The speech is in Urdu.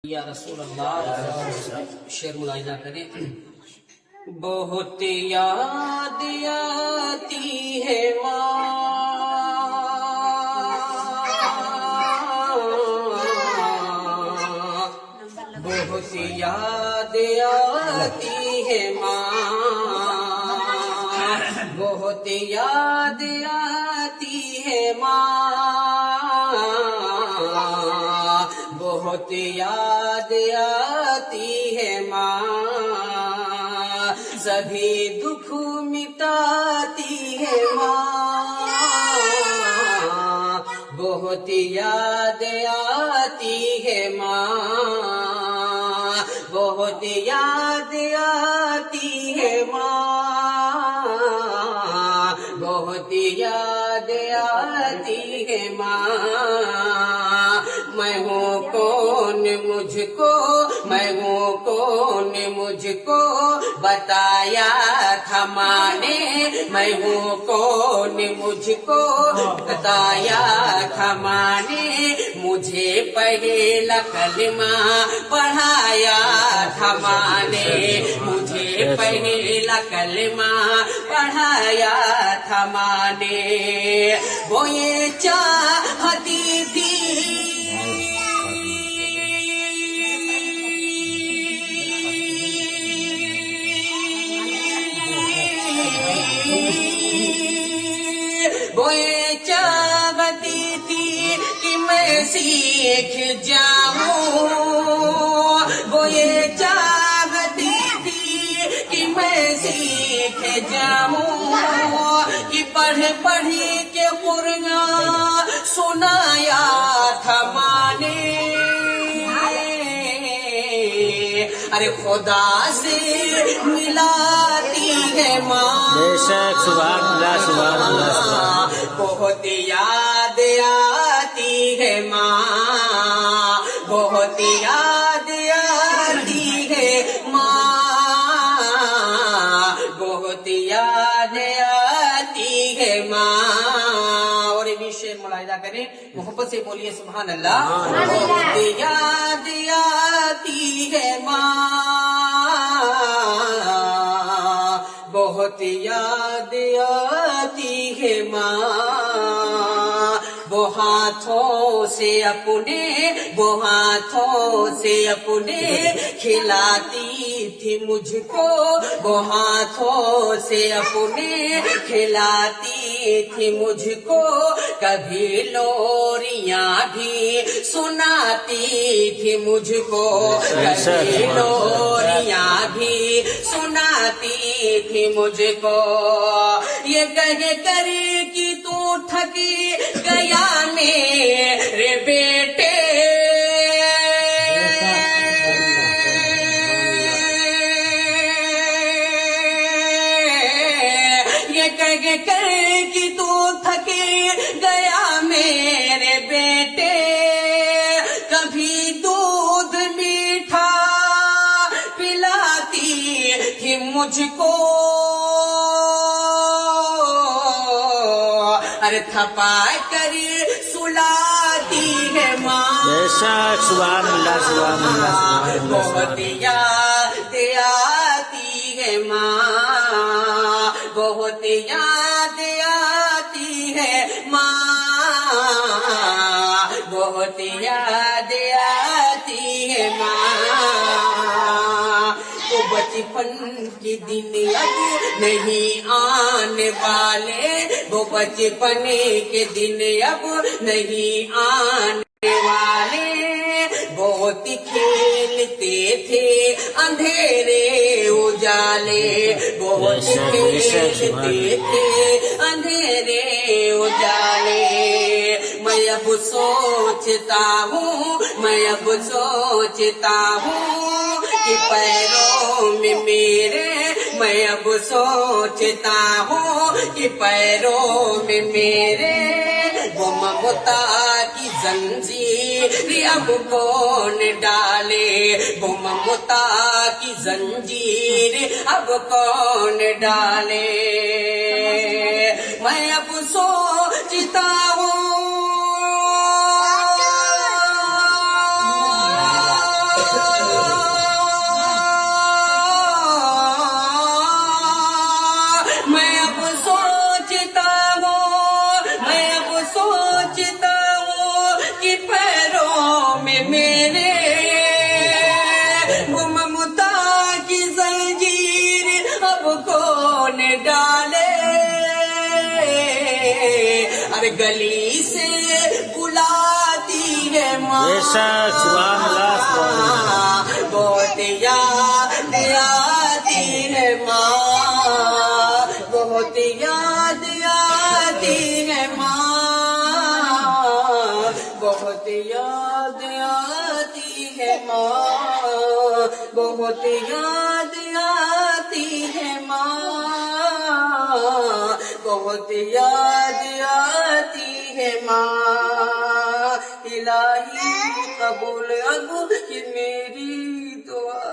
یا رسول اللہ شعر ملاحظہ کریں. بہت یاد آتی ہے ماں، بہت یاد آتی ہے ماں، بہت یاد آتی ہے ماں، بہت یاد آتی ہے ماں، سبھی دکھ مٹاتی ہے ماں، بہت یاد آتی ہے ماں، بہت یاد آتی ہے ماں، بہت یاد آتی ہے ماں. میں ہوں کون مجھ کو، میں ہوں کون مجھ کو بتایا تھا ماں نے، میں ہوں کون مجھ کو بتایا تھا ماں نے، مجھے پہلا کلمہ پڑھایا تھا ماں نے، مجھے پہلا کلمہ پڑھایا تھا ماں نے. وہ یہ چاہتی تھی وہ یہ چاہتی تھی کہ میں سیکھ جاؤں، وہ یہ چاہتی تھی کہ میں سیکھ جاؤں، کہ پڑھ پڑھ کے قرآن سنایا تھا ماں نے. ارے خدا سے ملاتی ہے ماں، بے شک. سبحان اللہ سبحان اللہ سبحان اللہ. بہت یاد آتی ہے ماں، بہت یاد آتی ہے ماں، بہت یاد آتی ہے ماں. اور یہ بھی شعر ملاحظہ کریں، محبت سے بولیے سبحان اللہ. بہت یاد آتی ہے ماں، بہت یاد آتی ہے ماں. وہ ہاتھوں سے اپنے، وہ ہاتھوں سے اپنے کھلاتی تھی مجھ کو، وہ ہاتھوں سے اپنے کھلاتی تھی مجھ کو، کبھی لوریاں بھی سناتی تھی مجھ کو، کبھی لوریاں بھی سناتی تھی مجھ کو. یہ کہہ کر کہ تو تھکی گیا میرے بیٹے، یہ کہہ کر کہ تو تھکی گیا میرے بیٹے، کبھی دودھ میٹھا پلاتی تھی مجھ کو، ارے تھپا کر سلاتی ہے ماں. بے شک. سبحان اللہ سبحان اللہ سبحان اللہ. بہت یاد آتی ہے ماں، بہت یاد آتی ہے ماں، بہت یاد آتی ہے ماں. تو بچپن کے دن اب نہیں آنے والے، وہ بچپن کے دن اب نہیں آنے والے، بہت کھیلتے تھے اندھیرے اجالے، بہت کھیلتے تھے اندھیرے اجالے. میں اب سوچتا ہوں، میں اب سوچتا ہوں کہ پیروں میں میرے، میں اب سوچتا ہوں کہ پیروں میں میرے وہ ممتا کی زنجیر اب کون ڈالے، وہ ممتا کی زنجیر اب کون ڈالے. میں اب سوچتا ہوں میں اب سوچتا ہوں کہ پیروں میں میرے ممتا کی زنجیر اب کون ڈالے. ارے گلی سے بلاتی ہے ماں، بے شک، سبحان اللہ، سبحان اللہ. بہت یاد آتی ہے ماں، بہت یاد آتی ہے ماں، بہت یاد آتی ہے ماں، بہت یاد آتی ہے ماں، بہت یاد آتی ہے ماں. الہی قبول اب یہ میری دعا.